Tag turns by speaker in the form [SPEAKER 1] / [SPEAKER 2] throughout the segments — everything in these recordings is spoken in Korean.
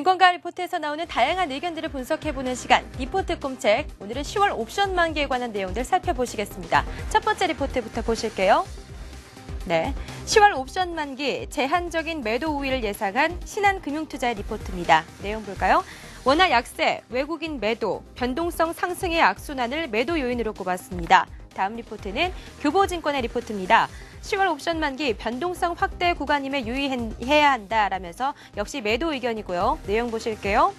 [SPEAKER 1] 증권가 리포트에서 나오는 다양한 의견들을 분석해보는 시간, 리포트 꼼책. 오늘은 10월 옵션 만기에 관한 내용들 살펴보시겠습니다. 첫 번째 리포트부터 보실게요. 네, 10월 옵션 만기 제한적인 매도 우위를 예상한 신한금융투자의 리포트입니다. 내용 볼까요? 원화 약세, 외국인 매도, 변동성 상승의 악순환을 매도 요인으로 꼽았습니다. 다음 리포트는 교보증권의 리포트입니다. 10월 옵션 만기 변동성 확대 구간임에 유의해야 한다라면서 역시 매도 의견이고요. 내용 보실게요.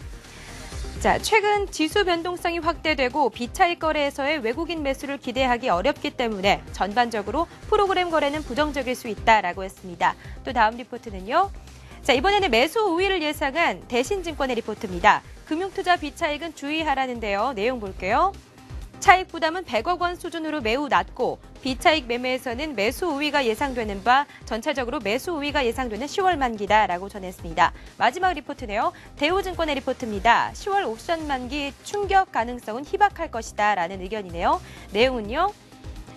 [SPEAKER 1] 자, 최근 지수 변동성이 확대되고 비차익 거래에서의 외국인 매수를 기대하기 어렵기 때문에 전반적으로 프로그램 거래는 부정적일 수 있다라고 했습니다. 또 다음 리포트는요. 자, 이번에는 매수 우위를 예상한 대신증권의 리포트입니다. 금융투자 비차익은 주의하라는데요. 내용 볼게요. 차익 부담은 100억 원 수준으로 매우 낮고 비차익 매매에서는 매수 우위가 예상되는 바 전체적으로 매수 우위가 예상되는 10월 만기다라고 전했습니다. 마지막 리포트네요. 대우증권의 리포트입니다. 10월 옵션 만기 충격 가능성은 희박할 것이다라는 의견이네요. 내용은요.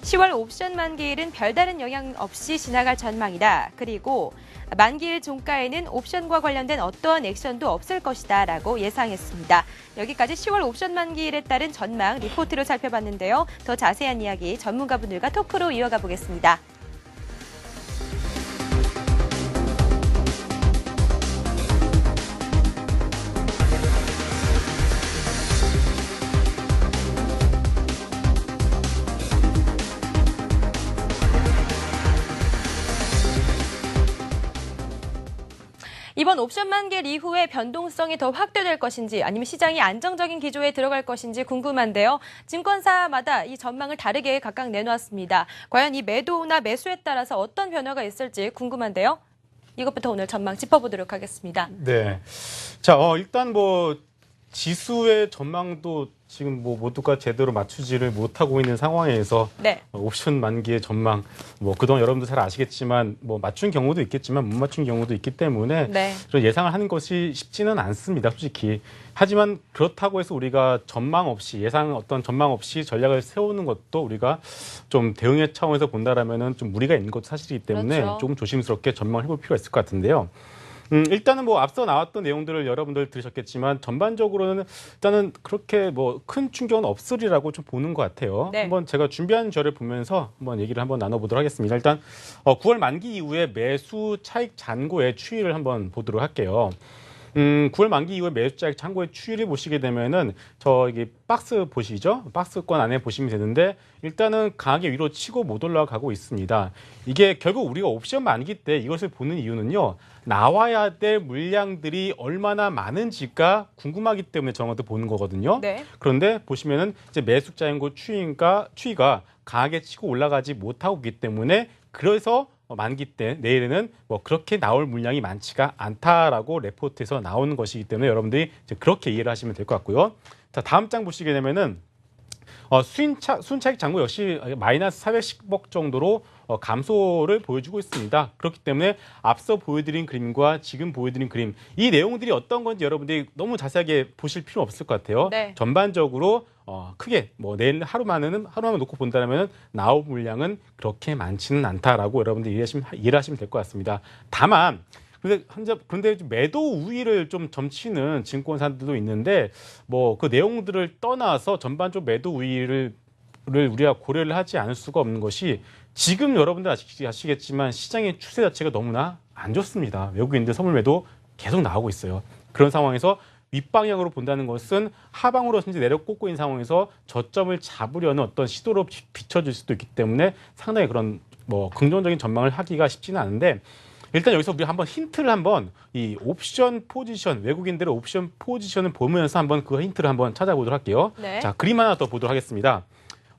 [SPEAKER 1] 10월 옵션 만기일은 별다른 영향 없이 지나갈 전망이다. 그리고 만기일 종가에는 옵션과 관련된 어떠한 액션도 없을 것이다 라고 예상했습니다. 여기까지 10월 옵션 만기일에 따른 전망 리포트로 살펴봤는데요. 더 자세한 이야기 전문가분들과 토크로 이어가 보겠습니다. 이번 옵션 만기일 이후에 변동성이 더 확대될 것인지 아니면 시장이 안정적인 기조에 들어갈 것인지 궁금한데요. 증권사마다 이 전망을 다르게 각각 내놓았습니다. 과연 이 매도나 매수에 따라서 어떤 변화가 있을지 궁금한데요. 이것부터 오늘 전망 짚어보도록 하겠습니다.
[SPEAKER 2] 네. 자, 일단 지수의 전망도 지금 모두가 제대로 맞추지를 못하고 있는 상황에서
[SPEAKER 1] 네.
[SPEAKER 2] 옵션 만기의 전망 그동안 여러분도 잘 아시겠지만 맞춘 경우도 있겠지만 못 맞춘 경우도 있기 때문에
[SPEAKER 1] 네.
[SPEAKER 2] 예상을 하는 것이 쉽지는 않습니다, 솔직히. 하지만 그렇다고 해서 우리가 전망 없이 어떤 전망 없이 전략을 세우는 것도 우리가 좀 대응의 차원에서 본다라면은 좀 무리가 있는 것도 사실이기 때문에
[SPEAKER 1] 그렇죠.
[SPEAKER 2] 조금 조심스럽게 전망을 해볼 필요가 있을 것 같은데요. 일단은 앞서 나왔던 내용들을 여러분들 들으셨겠지만 전반적으로는 일단은 그렇게 큰 충격은 없으리라고 좀 보는 것 같아요.
[SPEAKER 1] 네.
[SPEAKER 2] 한번 제가 준비한 자료를 보면서 한번 얘기를 한번 나눠보도록 하겠습니다. 일단 9월 만기 이후에 매수 차익 잔고의 추이를 한번 보도록 할게요. 9월 만기 이후에 매수 차익 잔고의 추이를 보시게 되면은 저기 박스 보시죠? 박스권 안에 보시면 되는데 일단은 강하게 위로 치고 못 올라가고 있습니다. 이게 결국 우리가 옵션 만기 때 이것을 보는 이유는요. 나와야 될 물량들이 얼마나 많은지가 궁금하기 때문에 저런 것도 보는 거거든요.
[SPEAKER 1] 네.
[SPEAKER 2] 그런데 보시면은 이제 매수 잔고 추이가 강하게 치고 올라가지 못하고 있기 때문에 그래서 만기 때 내일에는 그렇게 나올 물량이 많지가 않다라고 레포트에서 나오는 것이기 때문에 여러분들이 이제 그렇게 이해를 하시면 될 것 같고요. 자, 다음 장 보시게 되면은 순차익 잔고 역시 마이너스 410억 정도로 감소를 보여주고 있습니다. 그렇기 때문에 앞서 보여드린 그림과 지금 보여드린 그림, 이 내용들이 어떤 건지 여러분들이 너무 자세하게 보실 필요 없을 것 같아요.
[SPEAKER 1] 네.
[SPEAKER 2] 전반적으로 크게 내일 하루만은 놓고 본다면 나올 물량은 그렇게 많지는 않다라고 여러분들이 이해를 하시면 될 것 같습니다. 다만 그런데 매도 우위를 좀 점치는 증권사들도 있는데 그 내용들을 떠나서 전반적으로 매도 우위를 우리가 고려를 하지 않을 수가 없는 것이 지금 여러분들 아시겠지만 시장의 추세 자체가 너무나 안 좋습니다. 외국인들 선물 매도 계속 나오고 있어요. 그런 상황에서 윗방향으로 본다는 것은 하방으로 현재 내려 꽂고 있는 상황에서 저점을 잡으려는 어떤 시도로 비춰질 수도 있기 때문에 상당히 그런 긍정적인 전망을 하기가 쉽지는 않은데 일단 여기서 우리 한번 힌트를 이 옵션 포지션, 외국인들의 옵션 포지션을 보면서 한번 그 힌트를 한번 찾아보도록 할게요.
[SPEAKER 1] 네.
[SPEAKER 2] 자, 그림 하나 더 보도록 하겠습니다.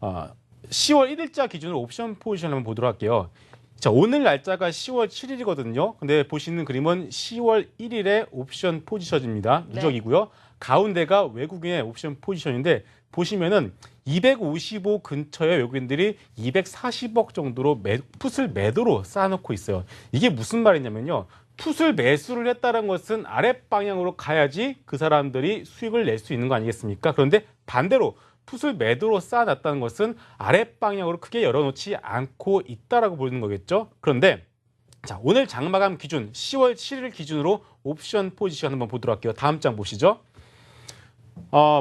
[SPEAKER 2] 10월 1일자 기준으로 옵션 포지션을 한번 보도록 할게요. 자, 오늘 날짜가 10월 7일이거든요. 근데 보시는 그림은 10월 1일의 옵션 포지션입니다. 누적이고요. 네. 가운데가 외국인의 옵션 포지션인데 보시면은 255 근처의 외국인들이 240억 정도로 풋을 매도로 쌓아놓고 있어요. 이게 무슨 말이냐면요. 풋을 매수를 했다는 것은 아랫방향으로 가야지 그 사람들이 수익을 낼 수 있는 거 아니겠습니까? 그런데 반대로 풋을 매도로 쌓아놨다는 것은 아랫방향으로 크게 열어놓지 않고 있다라고 보는 거겠죠. 그런데 자, 오늘 장마감 기준 10월 7일 기준으로 옵션 포지션 한번 보도록 할게요. 다음 장 보시죠.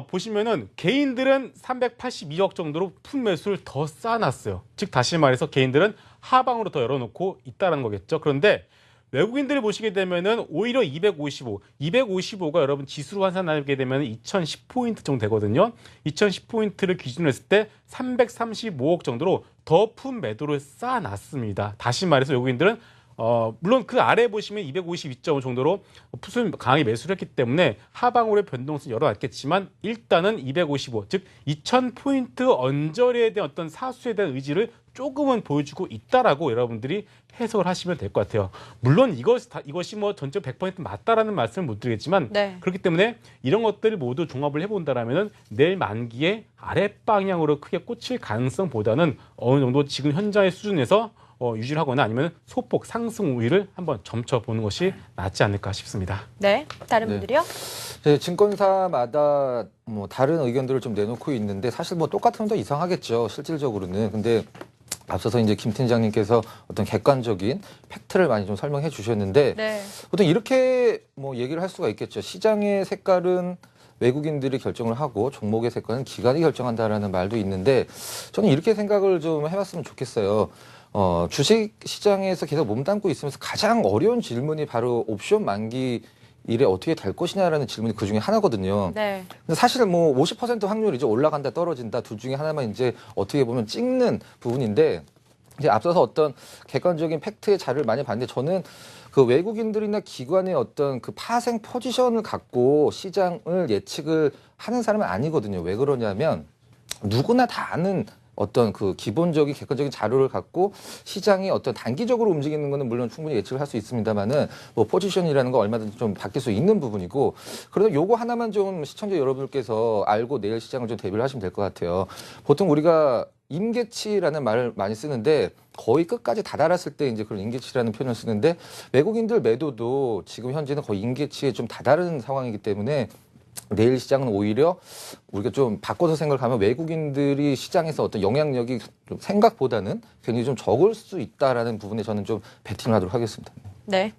[SPEAKER 2] 보시면은 개인들은 382억 정도로 푼 매수를 더 쌓아놨어요. 즉 다시 말해서 개인들은 하방으로 더 열어놓고 있다는 거겠죠. 그런데 외국인들이 보시게 되면은 오히려 255가 여러분 지수로 환산하게 되면 2010포인트 정도 되거든요. 2010포인트를 기준으로 했을 때 335억 정도로 더 푼 매도를 쌓아놨습니다. 다시 말해서 외국인들은 물론 그 아래 보시면 252.5 정도로 풋을 강하게 매수를 했기 때문에 하방으로의 변동성이 열어놨겠지만 일단은 255, 즉 2000포인트 언저리에 대한 어떤 사수에 대한 의지를 조금은 보여주고 있다라고 여러분들이 해석을 하시면 될 것 같아요. 물론 이것이 뭐 전체 100% 맞다라는 말씀을 못 드리겠지만
[SPEAKER 1] 네.
[SPEAKER 2] 그렇기 때문에 이런 것들을 모두 종합을 해본다라면은 내일 만기에 아랫방향으로 크게 꽂힐 가능성보다는 어느 정도 지금 현장의 수준에서 유지를 하거나 아니면 소폭 상승 우위를 한번 점쳐보는 것이 낫지 않을까 싶습니다.
[SPEAKER 1] 네, 다른
[SPEAKER 3] 네.
[SPEAKER 1] 분들이요?
[SPEAKER 3] 증권사마다 뭐 다른 의견들을 좀 내놓고 있는데 사실 뭐 똑같으면 더 이상하겠죠. 실질적으로는. 근데 앞서서 이제 김 팀장님께서 어떤 객관적인 팩트를 많이 좀 설명해 주셨는데
[SPEAKER 1] 네.
[SPEAKER 3] 보통 이렇게 뭐 얘기를 할 수가 있겠죠. 시장의 색깔은 외국인들이 결정을 하고 종목의 색깔은 기관이 결정한다라는 말도 있는데 저는 이렇게 생각을 좀 해봤으면 좋겠어요. 주식 시장에서 계속 몸담고 있으면서 가장 어려운 질문이 바로 옵션 만기 일에 어떻게 될 것이냐라는 질문이 그 중에 하나거든요.
[SPEAKER 1] 네.
[SPEAKER 3] 근데 사실 뭐 50% 확률이죠. 올라간다 떨어진다 둘 중에 하나만 이제 어떻게 보면 찍는 부분인데 이제 앞서서 어떤 객관적인 팩트의 자료를 많이 봤는데 저는 그 외국인들이나 기관의 어떤 그 파생 포지션을 갖고 시장을 예측을 하는 사람은 아니거든요. 왜 그러냐면 누구나 다 아는 어떤 그 기본적인 객관적인 자료를 갖고 시장이 어떤 단기적으로 움직이는 거는 물론 충분히 예측을 할 수 있습니다만은 뭐 포지션이라는 거 얼마든지 좀 바뀔 수 있는 부분이고 그래서 요거 하나만 좀 시청자 여러분께서 알고 내일 시장을 좀 대비를 하시면 될 것 같아요. 보통 우리가 임계치라는 말을 많이 쓰는데 거의 끝까지 다다랐을 때 이제 그런 임계치라는 표현을 쓰는데 외국인들 매도도 지금 현재는 거의 임계치에 좀 다다른 상황이기 때문에 내일 시장은 오히려 우리가 좀 바꿔서 생각하면 외국인들이 시장에서 어떤 영향력이 좀 생각보다는 굉장히 좀 적을 수 있다라는 부분에 저는 좀 베팅을 하도록 하겠습니다.
[SPEAKER 1] 네.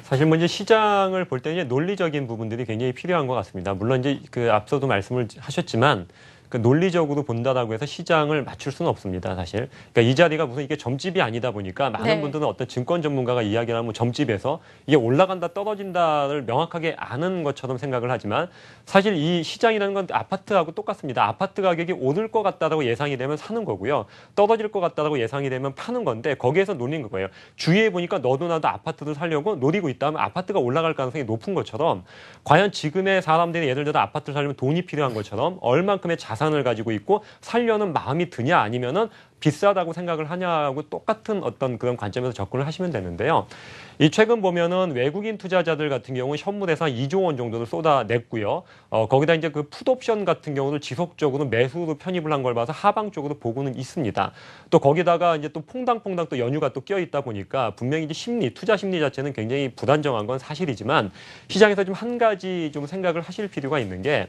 [SPEAKER 4] 사실 뭐 이제 시장을 볼 때 이제 논리적인 부분들이 굉장히 필요한 것 같습니다. 물론 이제 그 앞서도 말씀을 하셨지만 그 논리적으로 본다라고 해서 시장을 맞출 수는 없습니다, 사실. 그러니까 이 자리가 무슨 이게 점집이 아니다 보니까 많은
[SPEAKER 1] 네.
[SPEAKER 4] 분들은 어떤 증권 전문가가 이야기를 하면 점집에서 이게 올라간다 떨어진다를 명확하게 아는 것처럼 생각을 하지만 사실 이 시장이라는 건 아파트하고 똑같습니다. 아파트 가격이 오를 것 같다라고 예상이 되면 사는 거고요. 떨어질 것 같다라고 예상이 되면 파는 건데 거기에서 노린 거예요. 주위에 보니까 너도 나도 아파트를 사려고 노리고 있다면 아파트가 올라갈 가능성이 높은 것처럼 과연 지금의 사람들이 예를 들어 아파트를 사려면 돈이 필요한 것처럼 얼만큼의 자산을 가지고 있고 살려는 마음이 드냐 아니면은 비싸다고 생각을 하냐하고 똑같은 어떤 그런 관점에서 접근을 하시면 되는데요. 이 최근 보면은 외국인 투자자들 같은 경우는 현물에서 2조 원 정도를 쏟아냈고요. 거기다 이제 그 풋옵션 같은 경우는 지속적으로 매수로 편입을 한 걸 봐서 하방 쪽으로 보고는 있습니다. 또 거기다가 이제 또 퐁당퐁당 또 연유가 또 껴 있다 보니까 분명히 이제 투자 심리 자체는 굉장히 불안정한 건 사실이지만 시장에서 좀 한 가지 좀 생각을 하실 필요가 있는 게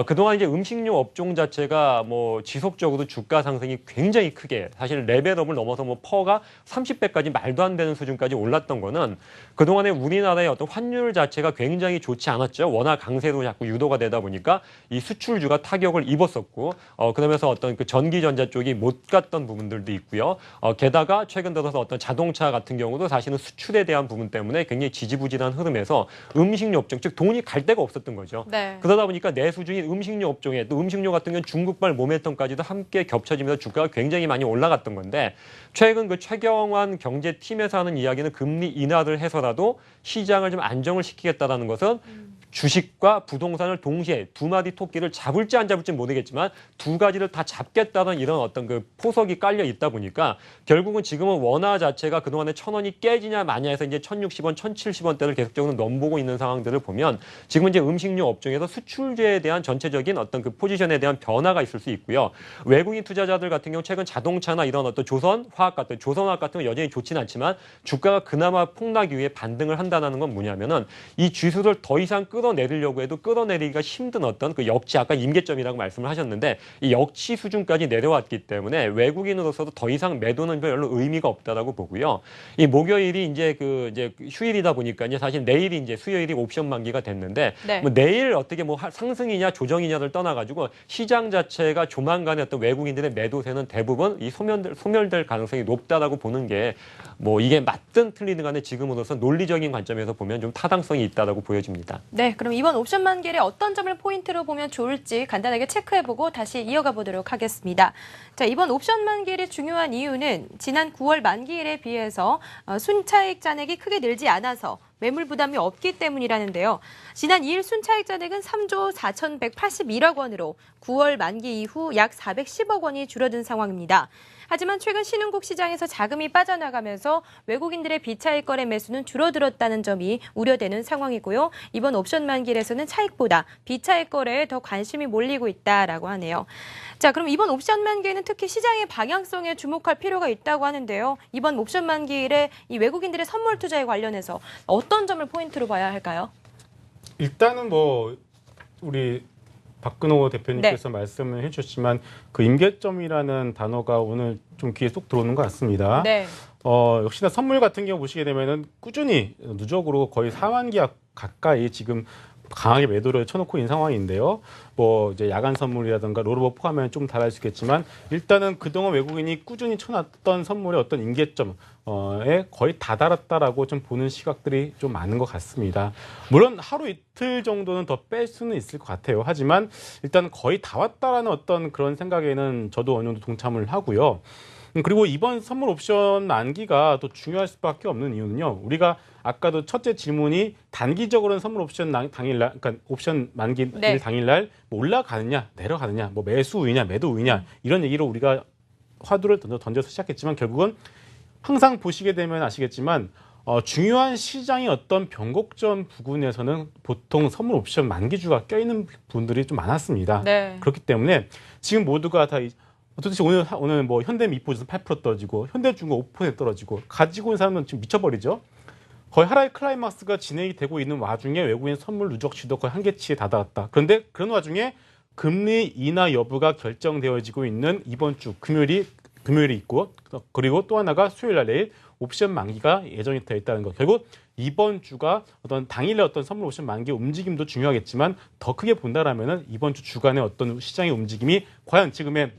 [SPEAKER 4] 그동안 이제 음식료 업종 자체가 뭐 지속적으로 주가 상승이 굉장히 크게 사실 레벨업을 넘어서 뭐 퍼가 30배까지 말도 안 되는 수준까지 올랐던 거는 그동안에 우리나라의 어떤 환율 자체가 굉장히 좋지 않았죠. 워낙 강세로 자꾸 유도가 되다 보니까 이 수출주가 타격을 입었었고 그러면서 어떤 그 전기전자 쪽이 못 갔던 부분들도 있고요. 게다가 최근 들어서 어떤 자동차 같은 경우도 사실은 수출에 대한 부분 때문에 굉장히 지지부진한 흐름에서 음식료 업종 즉 돈이 갈 데가 없었던 거죠.
[SPEAKER 1] 네.
[SPEAKER 4] 그러다 보니까 내수주인 음식료 업종에 또 음식료 같은 경우는 중국발 모멘텀까지도 함께 겹쳐지면서 주가가 굉장히 많이 올라갔던 건데 최근 그 최경환 경제팀에서 하는 이야기는 금리 인하를 해서라도 시장을 좀 안정을 시키겠다라는 것은 주식과 부동산을 동시에 두 마리 토끼를 잡을지 안 잡을지 모르겠지만 두 가지를 다 잡겠다는 이런 어떤 그 포석이 깔려 있다 보니까 결국은 지금은 원화 자체가 그동안에 1,000원이 깨지냐 마냐해서 이제 1,060원, 1,070원대를 계속적으로 넘보고 있는 상황들을 보면 지금은 이제 음식료 업종에서 수출주에 대한 전체적인 어떤 그 포지션에 대한 변화가 있을 수 있고요. 외국인 투자자들 같은 경우 최근 자동차나 이런 어떤 조선화학 같은 건 여전히 좋지는 않지만 주가가 그나마 폭락 이후에 반등을 한다는 건 뭐냐면은 이 지수를 더 이상 끌어 끌어내리려고 해도 끌어내리기가 힘든 어떤 그 역치 아까 임계점이라고 말씀을 하셨는데 이 역치 수준까지 내려왔기 때문에 외국인으로서도 더 이상 매도는 별로 의미가 없다라고 보고요. 이 목요일이 이제 휴일이다 보니까요. 사실 내일이 이제 수요일이 옵션 만기가 됐는데
[SPEAKER 1] 네.
[SPEAKER 4] 뭐 내일 어떻게 뭐 상승이냐 조정이냐를 떠나가지고 시장 자체가 조만간에 어떤 외국인들의 매도세는 대부분 이 소멸될 가능성이 높다라고 보는 게 뭐 이게 맞든 틀리든 간에 지금으로서 논리적인 관점에서 보면 좀 타당성이 있다라고 보여집니다.
[SPEAKER 1] 네, 그럼 이번 옵션 만기일에 어떤 점을 포인트로 보면 좋을지 간단하게 체크해보고 다시 이어가 보도록 하겠습니다. 자, 이번 옵션 만기일이 중요한 이유는 지난 9월 만기일에 비해서 순차익 잔액이 크게 늘지 않아서 매물 부담이 없기 때문이라는데요. 지난 2일 순차익 잔액은 3조 4,181억 원으로 9월 만기 이후 약 410억 원이 줄어든 상황입니다. 하지만 최근 신흥국 시장에서 자금이 빠져나가면서 외국인들의 비차익 거래 매수는 줄어들었다는 점이 우려되는 상황이고요. 이번 옵션 만기일에서는 차익보다 비차익 거래에 더 관심이 몰리고 있다라고 하네요. 자, 그럼 이번 옵션 만기에는 특히 시장의 방향성에 주목할 필요가 있다고 하는데요. 이번 옵션 만기일에 이 외국인들의 선물 투자에 관련해서 어떤 점을 포인트로 봐야 할까요?
[SPEAKER 2] 일단은 뭐 우리 박근호 대표님께서 말씀을 해주셨지만 그 임계점이라는 단어가 오늘 좀 귀에 쏙 들어오는 것 같습니다.
[SPEAKER 1] 네.
[SPEAKER 2] 역시나 선물 같은 경우 보시게 되면은 꾸준히 누적으로 거의 4만 계약 가까이 지금 강하게 매도를 쳐놓고 있는 상황인데요. 뭐 이제 야간 선물이라든가 롤오버 포함하면 좀 달라질 수 있겠지만 일단은 그동안 외국인이 꾸준히 쳐놨던 선물의 어떤 임계점에 거의 다다랐다라고 좀 보는 시각들이 좀 많은 것 같습니다. 물론 하루 이틀 정도는 더 뺄 수는 있을 것 같아요. 하지만 일단 거의 다 왔다라는 어떤 그런 생각에는 저도 어느 정도 동참을 하고요. 그리고 이번 선물 옵션 만기가 또 중요할 수밖에 없는 이유는요. 우리가 아까도 첫째 질문이 단기적으로는 선물 옵션 당일날, 그러니까 옵션 만기
[SPEAKER 1] 네.
[SPEAKER 2] 당일날 뭐 올라가느냐, 내려가느냐, 뭐 매수 우위냐, 매도 우위냐 이런 얘기로 우리가 화두를 던져서 시작했지만 결국은 항상 보시게 되면 아시겠지만 중요한 시장의 어떤 변곡점 부근에서는 보통 선물 옵션 만기주가 껴있는 분들이 좀 많았습니다.
[SPEAKER 1] 네.
[SPEAKER 2] 그렇기 때문에 지금 모두가 다 도대체 오늘 뭐 현대미포에서 8% 떨어지고 현대중공 5% 떨어지고 가지고 있는 사람은 지금 미쳐버리죠. 거의 하락의 클라이막스가 진행이 되고 있는 와중에 외국인 선물 누적치도 거의 한계치에 다다랐다. 그런데 그런 와중에 금리 인하 여부가 결정되어지고 있는 이번 주 금요일이 있고 그리고 또 하나가 수요일 날 내일 옵션 만기가 예정이 되어 있다는 것. 결국 이번 주가 어떤 당일의 어떤 선물 옵션 만기 움직임도 중요하겠지만 더 크게 본다라면은 이번 주 주간의 어떤 시장의 움직임이 과연 지금의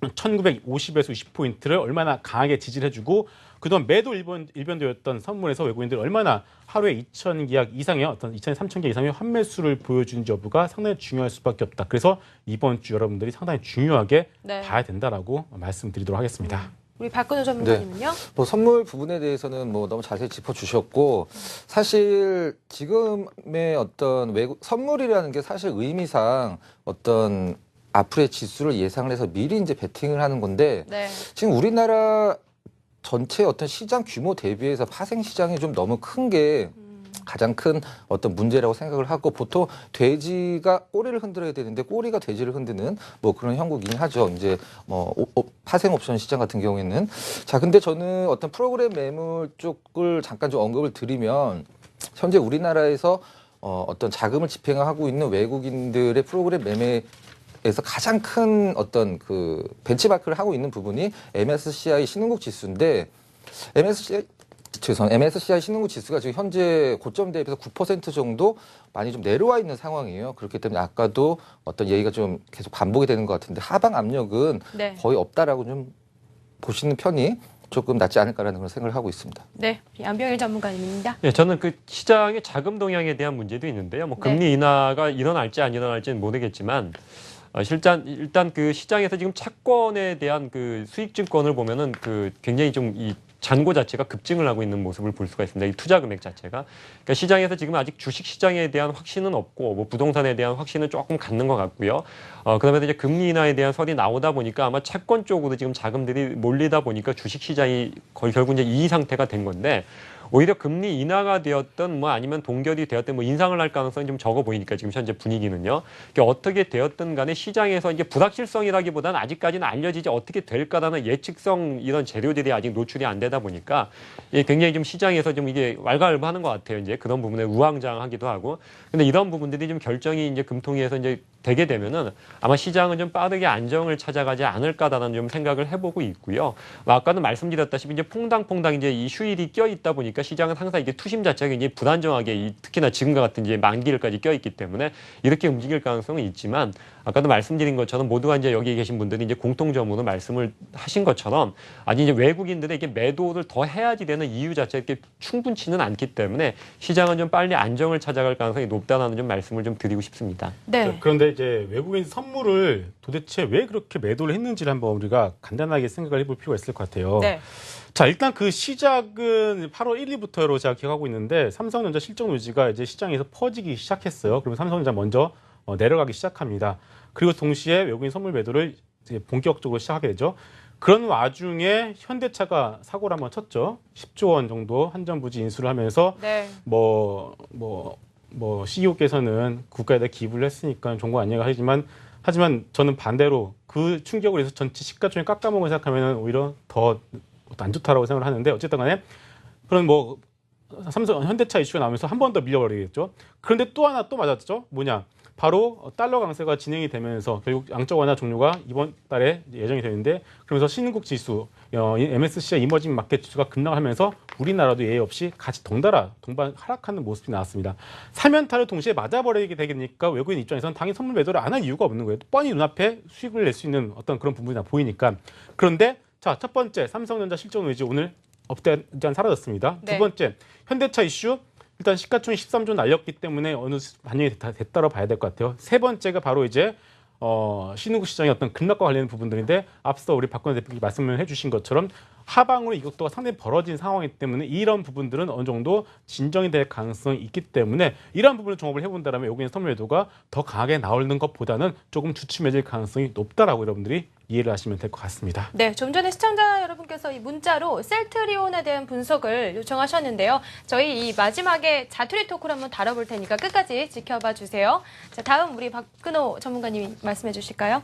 [SPEAKER 2] 1950에서 20포인트를 얼마나 강하게 지지를 해주고 그동안 매도 일변도였던 선물에서 외국인들이 얼마나 하루에 2,000계약 이상의 어떤 2,000, 3,000개 이상의 환매수를 보여주는지 여부가 상당히 중요할 수밖에 없다. 그래서 이번 주 여러분들이 상당히 중요하게 봐야 된다라고 말씀드리도록 하겠습니다.
[SPEAKER 1] 우리 박근호 전문가님은요?
[SPEAKER 3] 뭐 선물 부분에 대해서는 뭐 너무 자세히 짚어주셨고 사실 지금의 어떤 선물이라는 게 사실 의미상 어떤 앞으로의 지수를 예상을 해서 미리 이제 베팅을 하는 건데
[SPEAKER 1] 네.
[SPEAKER 3] 지금 우리나라 전체 어떤 시장 규모 대비해서 파생 시장이 좀 너무 큰 게 가장 큰 어떤 문제라고 생각을 하고 보통 돼지가 꼬리를 흔들어야 되는데 꼬리가 돼지를 흔드는 뭐 그런 형국이긴 하죠. 이제 뭐 파생 옵션 시장 같은 경우에는 자 근데 저는 어떤 프로그램 매물 쪽을 잠깐 좀 언급을 드리면 현재 우리나라에서 어떤 자금을 집행하고 있는 외국인들의 프로그램 매매에서 가장 큰 어떤 그 벤치마크를 하고 있는 부분이 MSCI 신흥국 지수인데 MSCI 신흥국 지수가 지금 현재 고점 대비해서 9% 정도 많이 좀 내려와 있는 상황이에요. 그렇기 때문에 아까도 어떤 얘기가 좀 계속 반복이 되는 것 같은데 하방 압력은
[SPEAKER 1] 네.
[SPEAKER 3] 거의 없다라고 좀 보시는 편이 조금 낫지 않을까라는 그런 생각을 하고 있습니다.
[SPEAKER 1] 네, 안병일 전문가님입니다.
[SPEAKER 4] 네, 저는 그 시장의 자금 동향에 대한 문제도 있는데요. 뭐 금리 인하가 일어날지 안 일어날지는 모르겠지만 일단 그 시장에서 지금 채권에 대한 그 수익증권을 보면은 그 굉장히 좀 이 잔고 자체가 급증을 하고 있는 모습을 볼 수가 있습니다. 이 투자 금액 자체가. 그러니까 시장에서 지금 아직 주식 시장에 대한 확신은 없고 뭐 부동산에 대한 확신은 조금 갖는 것 같고요. 그다음에 이제 금리 인하에 대한 설이 나오다 보니까 아마 채권 쪽으로 지금 자금들이 몰리다 보니까 주식 시장이 거의 결국 이제 이 상태가 된 건데 오히려 금리 인하가 되었던 뭐 아니면 동결이 되었던 뭐 인상을 할 가능성이 좀 적어 보이니까 지금 현재 분위기는요. 어떻게 되었든 간에 시장에서 이제 불확실성이라기보다는 아직까지는 알려지지 어떻게 될까라는 예측성 이런 재료들이 아직 노출이 안 되다 보니까 굉장히 좀 시장에서 좀 이게 왈가왈부하는 것 같아요. 이제 그런 부분에 우왕좌왕하기도 하고. 근데 이런 부분들이 좀 결정이 이제 금통위에서 이제 되게 되면은 아마 시장은 좀 빠르게 안정을 찾아가지 않을까라는 좀 생각을 해보고 있고요. 아까도 말씀드렸다시피 이제 퐁당퐁당 이제 이 휴일이 껴 있다 보니까 시장은 항상 이게 투심 자체가 굉장히 불안정하게 특히나 지금과 같은 이제 만기일까지 껴 있기 때문에 이렇게 움직일 가능성은 있지만 아까도 말씀드린 것처럼 모두가 이제 여기 계신 분들이 이제 공통점으로 말씀을 하신 것처럼 아니 이제 외국인들에게 매도를 더 해야지 되는 이유 자체가 이렇게 충분치는 않기 때문에 시장은 좀 빨리 안정을 찾아갈 가능성이 높다라는 좀 말씀을 좀 드리고 싶습니다.
[SPEAKER 1] 네.
[SPEAKER 2] 그런데 이제 외국인 선물을 도대체 왜 그렇게 매도를 했는지를 한번 우리가 간단하게 생각을 해볼 필요가 있을 것 같아요.
[SPEAKER 1] 네.
[SPEAKER 2] 자, 일단 그 시작은 8월 1, 2부터로 제가 기억하고 있는데 삼성전자 실적 누지가 이제 시장에서 퍼지기 시작했어요. 그러면 삼성전자 먼저 내려가기 시작합니다. 그리고 동시에 외국인 선물 매도를 이제 본격적으로 시작하게 되죠. 그런 와중에 현대차가 사고를 한번 쳤죠. 10조 원 정도 한전부지 인수를 하면서
[SPEAKER 1] 네.
[SPEAKER 2] CEO께서는 국가에다 기부를 했으니까 좋은 거 아니냐 하지만 저는 반대로 그 충격을 해서 전체 시가총액 깎아먹을 생각하면 오히려 더 안 좋다라고 생각을 하는데 어쨌든 간에 그런 삼성 현대차 이슈가 나오면서 한 번 더 밀려버리겠죠. 그런데 또 하나 또 맞았죠. 뭐냐? 바로 달러 강세가 진행이 되면서 결국 양적 완화 종료가 이번 달에 예정이 되는데 그러면서 신흥국 지수, MSCI 이머징 마켓 지수가 급락하면서 우리나라도 예외 없이 같이 동반 하락하는 모습이 나왔습니다. 사면타를 동시에 맞아버리게 되니까 외국인 입장에서는 당연히 선물 매도를 안 할 이유가 없는 거예요. 뻔히 눈앞에 수익을 낼 수 있는 어떤 그런 부분이 보이니까. 그런데 자, 첫 번째 삼성전자 실적 누지 오늘 업데이트한 사라졌습니다.
[SPEAKER 1] 네.
[SPEAKER 2] 두 번째 현대차 이슈. 일단 시가총액 13조 날렸기 때문에 어느 반영이 됐다고 봐야 될 것 같아요. 세 번째가 바로 이제 신흥국 시장의 어떤 급락과 관련된 부분들인데 앞서 우리 박근혜 대표님이 말씀을 해주신 것처럼 하방으로 이것도 상당히 벌어진 상황이기 때문에 이런 부분들은 어느 정도 진정이 될 가능성이 있기 때문에 이런 부분을 종합을 해본다면 외국인 선물 매도가 더 강하게 나오는 것보다는 조금 주춤해질 가능성이 높다라고 여러분들이 이해를 하시면 될 것 같습니다.
[SPEAKER 1] 네, 좀 전에 시청자 여러분께서 이 문자로 셀트리온에 대한 분석을 요청하셨는데요. 저희 이 마지막에 자투리 토크를 한번 다뤄볼 테니까 끝까지 지켜봐 주세요. 자, 다음 우리 박근호 전문가님이 말씀해 주실까요?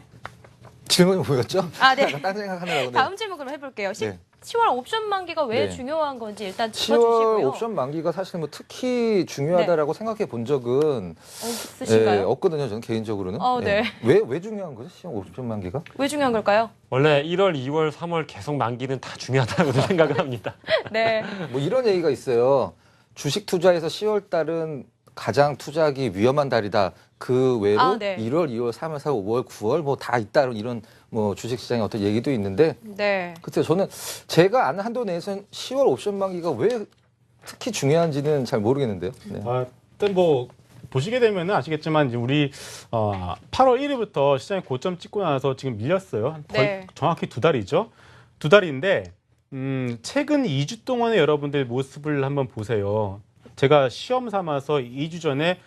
[SPEAKER 3] 질문이 뭐였죠?
[SPEAKER 1] 아, 네.
[SPEAKER 3] 딴 생각하느라고.
[SPEAKER 1] 다음 질문 그럼 해볼게요.
[SPEAKER 3] 네.
[SPEAKER 1] 10월 옵션 만기가 왜
[SPEAKER 3] 네.
[SPEAKER 1] 중요한 건지 일단
[SPEAKER 3] 10월
[SPEAKER 1] 짚어주시고요.
[SPEAKER 3] 옵션 만기가 사실 뭐 특히 중요하다라고 생각해 본 적은
[SPEAKER 1] 없으신가요?
[SPEAKER 3] 없거든요. 저는 개인적으로는.
[SPEAKER 1] 네.
[SPEAKER 3] 왜 중요한 거죠? 10월 옵션 만기가?
[SPEAKER 1] 왜 중요한 걸까요?
[SPEAKER 4] 원래 1월, 2월, 3월 계속 만기는 다 중요하다고 생각을 합니다.
[SPEAKER 1] 네.
[SPEAKER 3] 뭐 이런 얘기가 있어요. 주식 투자에서 10월 달은 가장 투자하기 위험한 달이다. 그 외로
[SPEAKER 1] 네.
[SPEAKER 3] 1월, 2월, 3월, 4월, 5월, 9월 뭐 다 있다 이런 뭐 주식 시장의 어떤 얘기도 있는데
[SPEAKER 1] 네.
[SPEAKER 3] 글쎄요. 저는 제가 아는 한도 내에서는 10월 옵션 만기가 왜 특히 중요한지는 잘 모르겠는데요. 네.
[SPEAKER 2] 일단 보시게 되면 아시겠지만 이제 우리 8월 1일부터 시장이 고점 찍고 나서 지금 밀렸어요. 거의
[SPEAKER 1] 네.
[SPEAKER 2] 정확히 두 달이죠. 두 달인데 최근 2주 동안의 여러분들 모습을 한번 보세요. 제가 시험 삼아서 2주 전에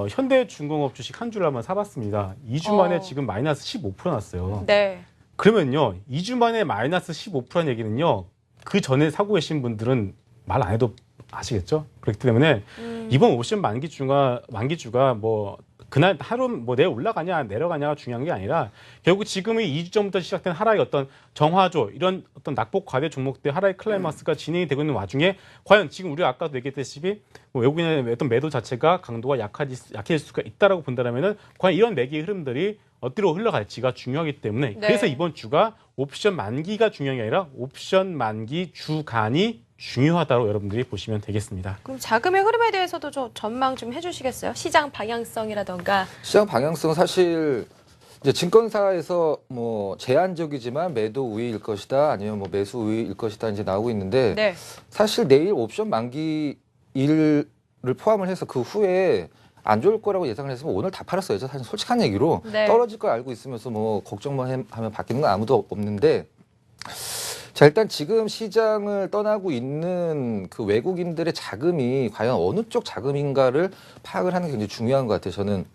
[SPEAKER 2] 현대중공업 주식 한 주를 한번 사봤습니다. 2주 만에 지금 마이너스 15% 났어요.
[SPEAKER 1] 네.
[SPEAKER 2] 그러면요, 2주 만에 마이너스 15%는 얘기는요, 그 전에 사고 계신 분들은 말 안 해도 아시겠죠? 그렇기 때문에 이번 옵션 만기주가 뭐 그날 하루 뭐 내일 올라가냐 내려가냐가 중요한 게 아니라 결국 지금의 2주 전부터 시작된 하락의 어떤 정화조 이런 어떤 낙폭 과대 종목들 하락의 클라이막스가 진행이 되고 있는 와중에 과연 지금 우리가 아까도 얘기했다시피 뭐 외국인의 어떤 매도 자체가 강도가 약해질 수가 있다라고 본다면은 과연 이런 매기의 흐름들이 어디로 흘러갈지가 중요하기 때문에
[SPEAKER 1] 네.
[SPEAKER 2] 그래서 이번 주가 옵션 만기가 중요한 게 아니라 옵션 만기 주간이 중요하다고 여러분들이 보시면 되겠습니다.
[SPEAKER 1] 그럼 자금의 흐름에 대해서도 좀 전망 좀 해주시겠어요? 시장 방향성이라던가.
[SPEAKER 3] 시장 방향성은 사실 이제 증권사에서 뭐 제한적이지만 매도 우위일 것이다 아니면 뭐 매수 우위일 것이다 이제 나오고 있는데
[SPEAKER 1] 네.
[SPEAKER 3] 사실 내일 옵션 만기일을 포함을 해서 그 후에 안 좋을 거라고 예상을 했으면 오늘 다 팔았어요. 사실 솔직한 얘기로
[SPEAKER 1] 네.
[SPEAKER 3] 떨어질 걸 알고 있으면서 뭐 걱정만 하면 바뀌는 건 아무도 없는데 자 일단 지금 시장을 떠나고 있는 그 외국인들의 자금이 과연 어느 쪽 자금인가를 파악을 하는 게 굉장히 중요한 것 같아요. 저는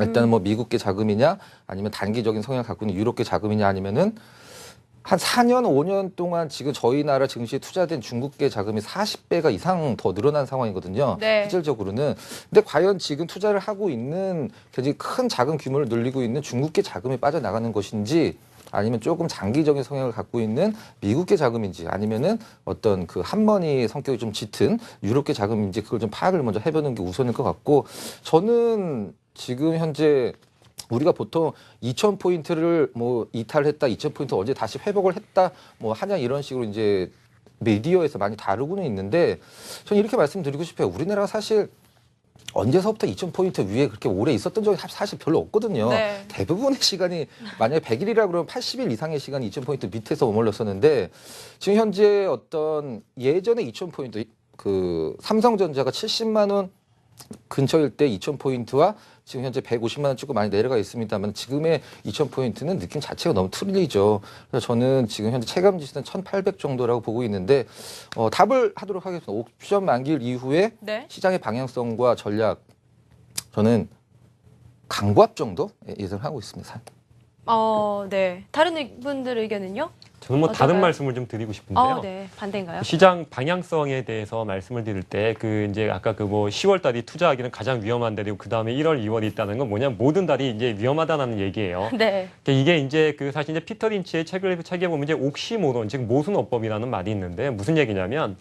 [SPEAKER 3] 일단 뭐 미국계 자금이냐 아니면 단기적인 성향을 갖고 있는 유럽계 자금이냐 아니면은 한 4년, 5년 동안 지금 저희 나라 증시에 투자된 중국계 자금이 40배가 이상 더 늘어난 상황이거든요.
[SPEAKER 1] 네.
[SPEAKER 3] 실질적으로는. 근데 과연 지금 투자를 하고 있는 굉장히 큰 자금 규모를 늘리고 있는 중국계 자금이 빠져나가는 것인지 아니면 조금 장기적인 성향을 갖고 있는 미국계 자금인지 아니면은 어떤 그 한머니 성격이 좀 짙은 유럽계 자금인지 그걸 좀 파악을 먼저 해보는 게 우선일 것 같고 저는 지금 현재 우리가 보통 2,000포인트를 뭐 이탈했다, 2,000포인트 어제 다시 회복을 했다, 뭐 하냐 이런 식으로 이제 미디어에서 많이 다루고는 있는데 저는 이렇게 말씀드리고 싶어요. 우리나라가 사실 언제서부터 2,000포인트 위에 그렇게 오래 있었던 적이 사실 별로 없거든요.
[SPEAKER 1] 네.
[SPEAKER 3] 대부분의 시간이 만약에 100일이라 그러면 80일 이상의 시간이 2,000포인트 밑에서 머물렀었는데 지금 현재 어떤 예전에 2,000포인트 그 삼성전자가 70만 원 근처일 때 2,000포인트와 지금 현재 150만 원 찍고 많이 내려가 있습니다만 지금의 2,000포인트는 느낌 자체가 너무 틀리죠. 그래서 저는 지금 현재 체감 지수는 1,800 정도라고 보고 있는데 답을 하도록 하겠습니다. 옵션 만기일 이후에
[SPEAKER 1] 네.
[SPEAKER 3] 시장의 방향성과 전략 저는 강보합 정도 예상하고 있습니다.
[SPEAKER 1] 네. 다른 분들 의견은요?
[SPEAKER 4] 저는 뭐 다른
[SPEAKER 1] 어떤가요?
[SPEAKER 4] 말씀을 좀 드리고 싶은데요.
[SPEAKER 1] 네. 반대인가요?
[SPEAKER 4] 시장 방향성에 대해서 말씀을 드릴 때 그 이제 아까 그 뭐 10월 달이 투자하기는 가장 위험한 달이고 그 다음에 1월, 2월이 있다는 건 뭐냐 모든 달이 이제 위험하다는 얘기예요.
[SPEAKER 1] 네.
[SPEAKER 4] 이게 이제 그 사실 이제 피터 린치의 책에 보면 이제 옥시모론 즉 모순어법이라는 말이 있는데 무슨 얘기냐면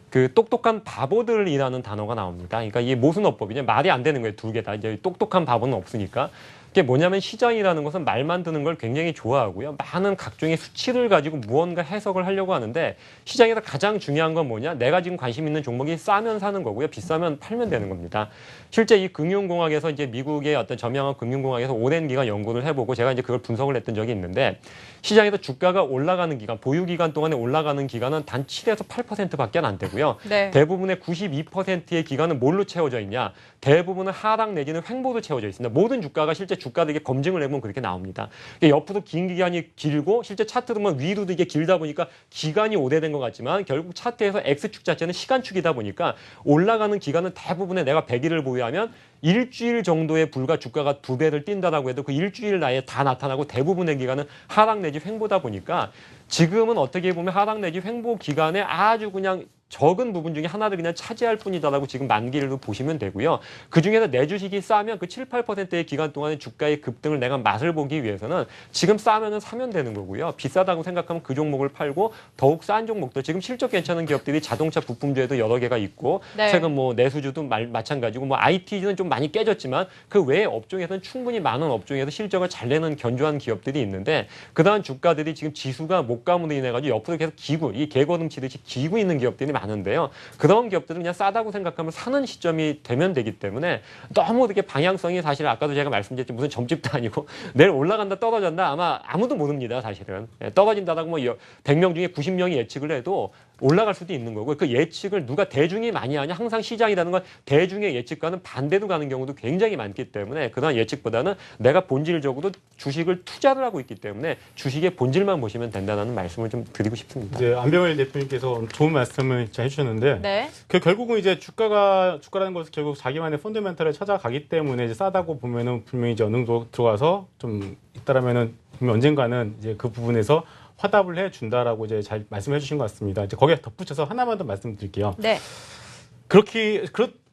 [SPEAKER 4] 그 똑똑한 바보들이라는 단어가 나옵니다. 그러니까 이게 모순어법이 이제 말이 안 되는 거예요. 두 개 다. 이제 똑똑한 바보는 없으니까. 그게 뭐냐면 시장이라는 것은 말만 드는 걸 굉장히 좋아하고요. 많은 각종의 수치를 가지고 무언가 해석을 하려고 하는데 시장에서 가장 중요한 건 뭐냐? 내가 지금 관심 있는 종목이 싸면 사는 거고요. 비싸면 팔면 되는 겁니다. 실제 이 금융공학에서 이제 미국의 어떤 저명한 금융공학에서 오랜 기간 연구를 해보고 제가 이제 그걸 분석을 했던 적이 있는데 시장에서 주가가 올라가는 기간, 보유 기간 동안에 올라가는 기간은 단 7에서 8%밖에 안 되고요.
[SPEAKER 1] 네.
[SPEAKER 4] 대부분의 92%의 기간은 뭘로 채워져 있냐? 대부분은 하락 내지는 횡보로 채워져 있습니다. 모든 주가가 실제 주가들에게 검증을 해보면 그렇게 나옵니다. 옆으로 긴 기간이 길고 실제 차트로 보면 위로도 이게 길다 보니까 기간이 오래된 것 같지만 결국 차트에서 X축 자체는 시간축이다 보니까 올라가는 기간은 대부분의 내가 100일을 보유하면 일주일 정도에 불과 주가가 2배를 뛴다라고 해도 그 일주일 내에 다 나타나고 대부분의 기간은 하락 내지 횡보다 보니까 지금은 어떻게 보면 하락 내지 횡보 기간에 아주 그냥 적은 부분 중에 하나를 그냥 차지할 뿐이다라고 지금 만기를 보시면 되고요. 그중에서 내 주식이 싸면 그 7, 8%의 기간 동안의 주가의 급등을 내가 맛을 보기 위해서는 지금 싸면은 사면 되는 거고요. 비싸다고 생각하면 그 종목을 팔고 더욱 싼 종목들 지금 실적 괜찮은 기업들이 자동차 부품주에도 여러 개가 있고
[SPEAKER 1] 네.
[SPEAKER 4] 최근 뭐 내수주도 마찬가지고 뭐 IT는 좀 많이 깨졌지만 그 외의 업종에서는 충분히 많은 업종에서 실적을 잘 내는 견조한 기업들이 있는데 그다음 주가들이 지금 지수가 목감으로 인해 가지고 옆으로 계속 기고 이 개거등 치듯이 기고 있는 기업들이 많은데요. 그런 기업들은 그냥 싸다고 생각하면 사는 시점이 되면 되기 때문에 너무 이렇게 방향성이 사실 아까도 제가 말씀드렸지 무슨 점집도 아니고 내일 올라간다 떨어진다 아마 아무도 모릅니다. 사실은. 떨어진다라고 뭐 100명 중에 90명이 예측을 해도 올라갈 수도 있는 거고 그 예측을 누가 대중이 많이 하냐 항상 시장이라는 건 대중의 예측과는 반대로 가는 경우도 굉장히 많기 때문에 그런 예측보다는 내가 본질적으로 주식을 투자를 하고 있기 때문에 주식의 본질만 보시면 된다는 말씀을 좀 드리고 싶습니다.
[SPEAKER 2] 이제 안병일 대표님께서 좋은 말씀을 잘 해주셨는데
[SPEAKER 1] 네.
[SPEAKER 2] 결국은 이제 주가라는 것은 결국 자기만의 펀더멘탈을 찾아가기 때문에 이제 싸다고 보면은 분명히 이제 어느 정도 들어가서 좀 있다라면은 분명 언젠가는 이제 그 부분에서 화답을 해준다라고 이제 잘 말씀해 주신 것 같습니다. 이제 거기에 덧붙여서 하나만 더 말씀드릴게요.
[SPEAKER 1] 네.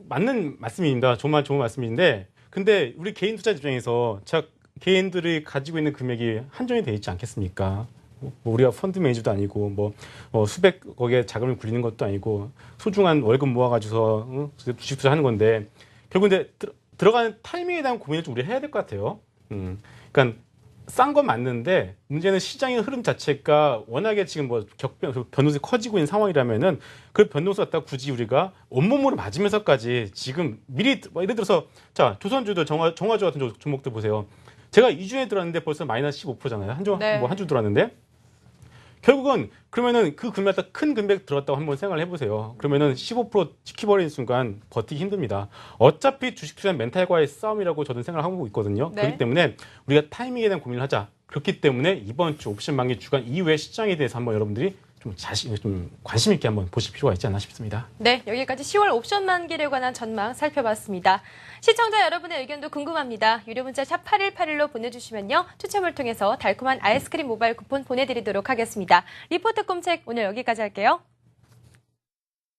[SPEAKER 2] 맞는 말씀입니다. 정말 좋은 말씀인데, 근데 우리 개인 투자 입장에서 개인들이 가지고 있는 금액이 한정이 돼 있지 않겠습니까? 뭐 우리가 펀드 매니저도 아니고 뭐 수백억의 자금을 굴리는 것도 아니고 소중한 월급 모아가지고서 주식 투자하는 건데 결국 근데 들어가는 타이밍에 대한 고민을 좀 우리 해야 될 것 같아요. 그러니까 싼 건 맞는데 문제는 시장의 흐름 자체가 워낙에 지금 뭐 변동성이 커지고 있는 상황이라면은 그 변동성 갖다 굳이 우리가 온몸으로 맞으면서까지 지금 미리 예를 들어서 자 조선주들 정화주 같은 종목들 보세요. 제가 2주에 들었는데 벌써 마이너스 15%잖아요. 한 주 들어왔는데 결국은 그러면은 그 금액 큰 금액 들었다고 한번 생각을 해보세요. 그러면은 15% 지켜버리는 순간 버티기 힘듭니다. 어차피 주식 투자는 멘탈과의 싸움이라고 저는 생각을 하고 있거든요.
[SPEAKER 1] 네.
[SPEAKER 2] 그렇기 때문에 우리가 타이밍에 대한 고민을 하자. 그렇기 때문에 이번 주 옵션 만기 주간 이후의 시장에 대해서 한번 여러분들이 좀 관심 있게 한번 보실 필요가 있지 않나 싶습니다.
[SPEAKER 1] 네, 여기까지 10월 옵션 만기를 관한 전망 살펴봤습니다. 시청자 여러분의 의견도 궁금합니다. 유료 문자 샵 8181로 보내주시면요. 추첨을 통해서 달콤한 아이스크림 모바일 쿠폰 보내드리도록 하겠습니다. 리포트 꼼책 오늘 여기까지 할게요.